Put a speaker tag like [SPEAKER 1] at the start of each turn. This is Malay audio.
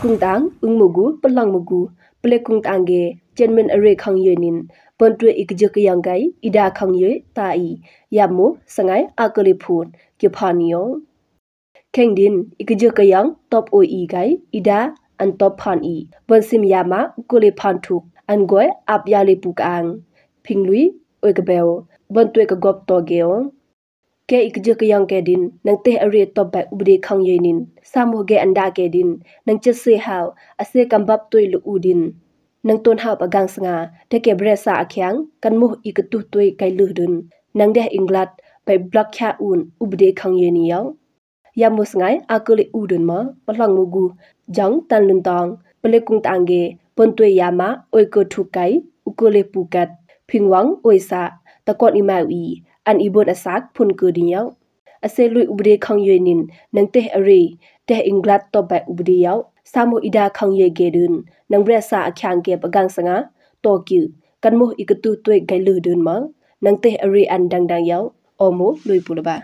[SPEAKER 1] cung tang mugu pelang mugu ple cung tang ge chenmen are khang ye nin pon twe ikje kyang gai ida khang ye ta I yamo sangai akali phun ke phanio kengdin ikje kyang top oi gai ida an top phan I pon sim yama ukole phan thuk an goi ap ya le pukang phinglui oi ka bel bon twe ka gop to geo ke ikje kyang ke din nang te are top ba ubde khang ye nin samo ge anda ke din nang che se haw ase kambap toi lu udin nang ton haw pagang sanga te ke bresa akhyang kan mu ikatu toi kai lu dun nang de inglat pai blak kha un ubde khang ye ni yaw yamus ngai akule udun ma palang mugu jang tan lun tang ple kung tang ge pon toi yama oi ko thu kai ukole pukat phingwang oi sa takon imai an ibon asak phun ku din yaw ase lui ubde khang ye nin nang te are te inglat to ba ubde yaw samo ida khang ye ge dun nang bresa akhyang ke pagang sanga to kyu kan mo ikatu toi gai lu dun ma nang te are an dang dang yaw omo lui pulaba